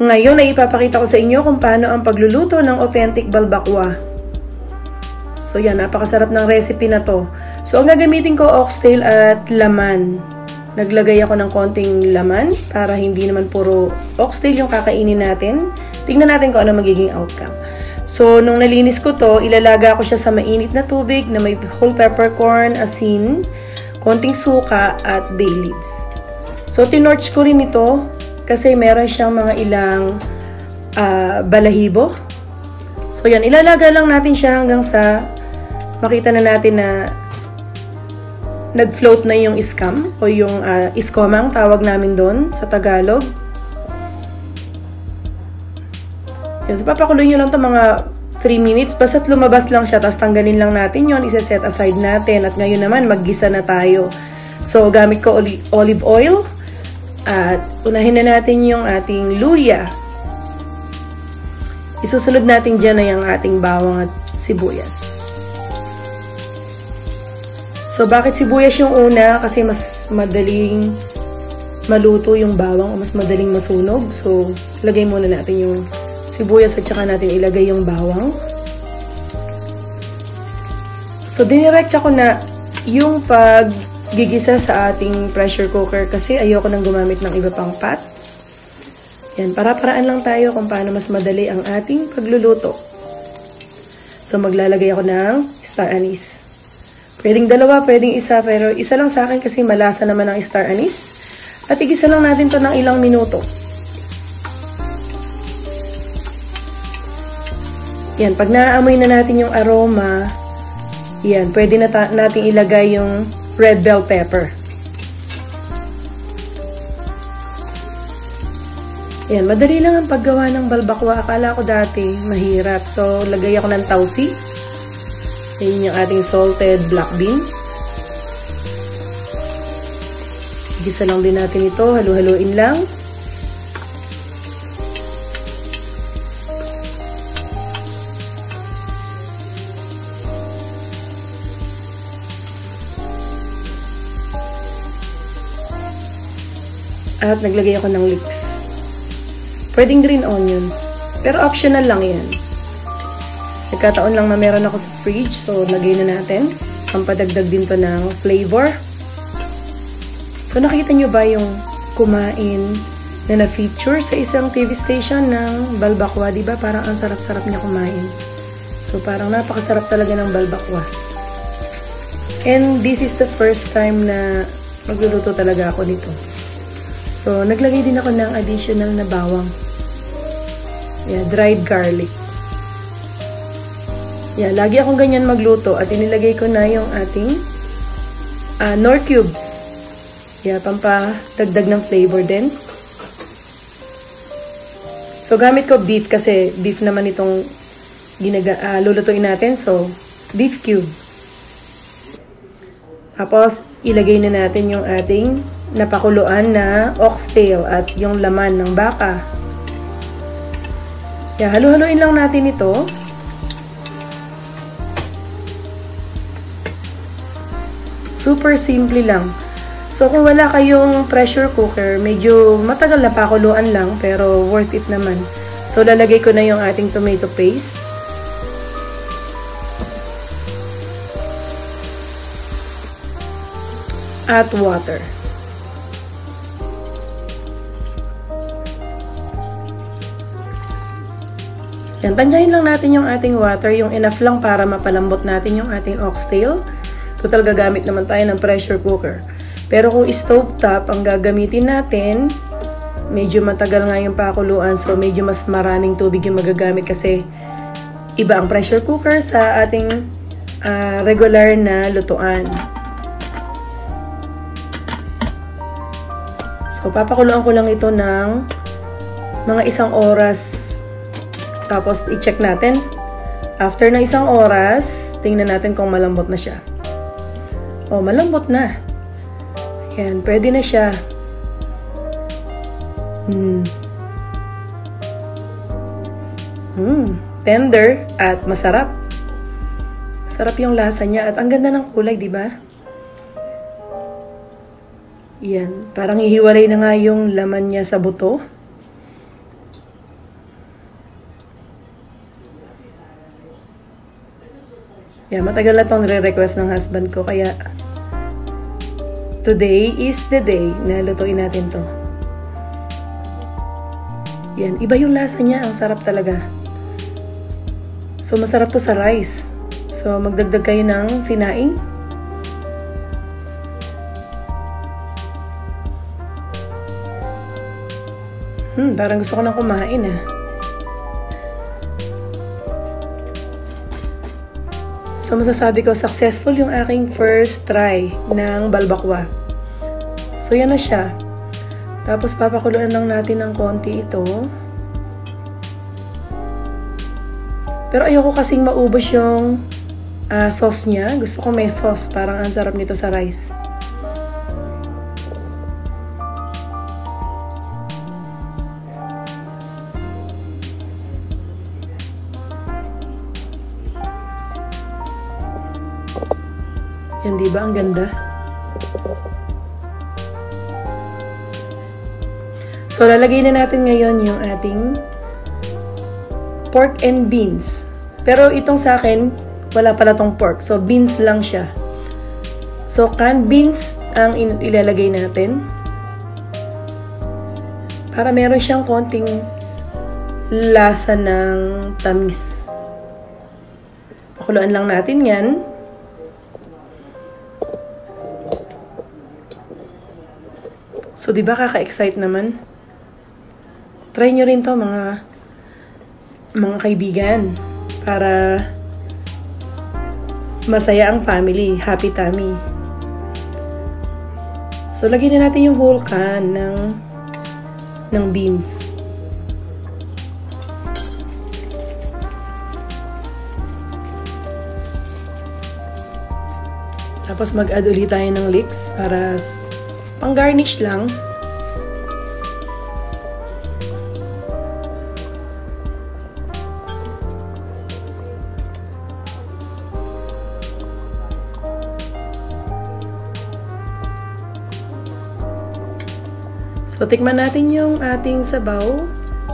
Ngayon ay ipapakita ko sa inyo kung paano ang pagluluto ng authentic balbakwa. So yan, napakasarap ng recipe na to. So ang gagamitin ko, oxtail at laman. Naglagay ako ng konting laman para hindi naman puro oxtail yung kakainin natin. Tingnan natin kung ano magiging outcome. So nung nalinis ko to, ilalaga ko siya sa mainit na tubig na may whole peppercorn, asin, konting suka at bay leaves. So tinorch ko rin ito kasi meron siyang mga ilang balahibo. So yan, ilalaga lang natin siya hanggang sa makita na natin na nag-float na yung scum o yung iskomang tawag namin doon sa Tagalog. Yan, so papakuloy nyo lang ito mga 3 minutes. Basta't lumabas lang siya, tapos tanggalin lang natin yon, isa-set aside natin. At ngayon naman, maggisa na tayo. So gamit ko olive oil. At unahin na natin yung ating luya. Isusunod natin dyan na yung ating bawang at sibuyas. So, bakit sibuyas yung una? Kasi mas madaling maluto yung bawang o mas madaling masunog. So, lagay muna natin yung sibuyas at saka natin ilagay yung bawang. So, diniretsa ko na yung paggigisa sa ating pressure cooker kasi ayoko nang gumamit ng iba pang pot. Yan, para-paraan lang tayo kung paano mas madali ang ating pagluluto. So, maglalagay ako ng star anise. Pwedeng dalawa, pwedeng isa, pero isa lang sa akin kasi malasa naman ang star anise. At igisa lang natin to ng ilang minuto. Yan, pag naaamoy na natin yung aroma, yan, pwede na natin ilagay yung red bell pepper. Yan, madali lang ang paggawa ng balbakwa. Akala ko dati mahirap. So, lagay ako ng tausi. Yan yung ating salted black beans. Gisa lang din natin ito. Halu-haluin lang. At naglagay ako ng leeks. Pwedeng green onions. Pero optional lang yan. Nagkataon lang na meron ako sa fridge. So, lagay na natin. Pampadagdag din to ng flavor. So, nakita nyo ba yung kumain na na-feature sa isang TV station ng balbakwa? Diba? Parang ang sarap-sarap niya kumain. So, parang napakasarap talaga ng balbakwa. And this is the first time na magluluto talaga ako nito. So, naglagay din ako ng additional na bawang. Yeah, dried garlic. Yeah, lagi akong ganyan magluto at inilagay ko na yung ating nor cubes. Yeah, pampadagdag ng flavor din. So, gamit ko beef kasi beef naman itong lulutuin natin. So, beef cube. Tapos, ilagay na natin yung ating napakuluan na oxtail at yung laman ng baka. Yeah, halu-haluin lang natin ito. Super simple lang. So, kung wala kayong pressure cooker, medyo matagal na pakuluan lang, pero worth it naman. So, lalagay ko na yung ating tomato paste. At water. Yan, tansyahin lang natin yung ating water, yung enough lang para mapalambot natin yung ating oxtail. Total, gagamit naman tayo ng pressure cooker. Pero kung stove top ang gagamitin natin, medyo matagal nga yung pakuluan. So, medyo mas maraming tubig yung magagamit kasi iba ang pressure cooker sa ating regular na lutuan. So, papakuluan ko lang ito ng mga 1 oras. Tapos, i-check natin. After ng 1 oras, tingnan natin kung malambot na siya. Oh, malambot na. Yan, pwede na siya. Tender at masarap. Masarap yung lasa niya at ang ganda ng kulay, di ba? Yan, parang hihiwalay na nga yung laman niya sa buto. Yeah, matagal na itong nire-request ng husband ko, kaya today is the day na lutuin natin to. Yan, iba yung lasa niya, ang sarap talaga. So, masarap to sa rice. So, magdagdag kayo ng sinaing. Parang gusto ko nang kumain ah. So, masasabi ko, successful yung aking first try ng balbakwa. So, yan na siya. Tapos, papakuluan lang natin ng konti ito. Pero ayoko kasing maubos yung sauce niya. Gusto ko may sauce. Parang ang sarap nito sa rice. Yan, diba? Ang ganda. So, lalagay na natin ngayon yung ating pork and beans. Pero itong sa akin, wala pala tong pork. So, beans lang siya. So, canned beans ang ilalagay natin. Para meron siyang konting lasa ng tamis. Pakuluan lang natin yan. So, di ba kaka-excite naman? Try nyo rin to mga kaibigan para masaya ang family, happy tummy. So, lagyan na natin yung whole can ng beans. Tapos, mag-add ulit tayo ng leeks para pang-garnish lang. So, tikman natin yung ating sabaw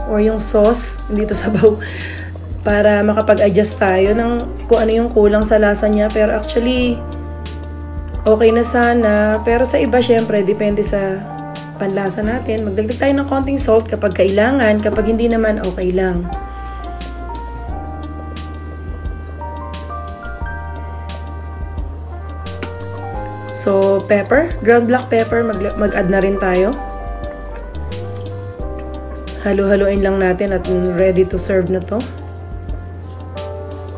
or yung sauce, hindi to sabaw, para makapag-adjust tayo ng kung ano yung kulang sa lasa niya. Pero actually, okay na sana. Pero sa iba, syempre, depende sa panlasa natin. Magdagdag tayo ng konting salt kapag kailangan. Kapag hindi naman, okay lang. So, pepper. Ground black pepper. Mag-add na rin tayo. Halo-haloin lang natin at ready to serve na to.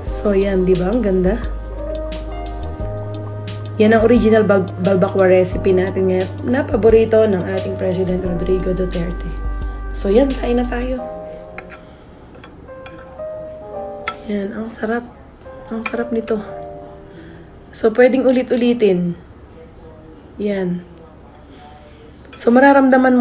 So, yan. Diba? Ang ganda. Yan ang original balbakwa recipe natin ngayon na paborito ng ating President Rodrigo Duterte. So yan, kain na tayo. Yan, ang sarap. Ang sarap nito. So pwedeng ulit-ulitin. Yan. So mararamdaman mo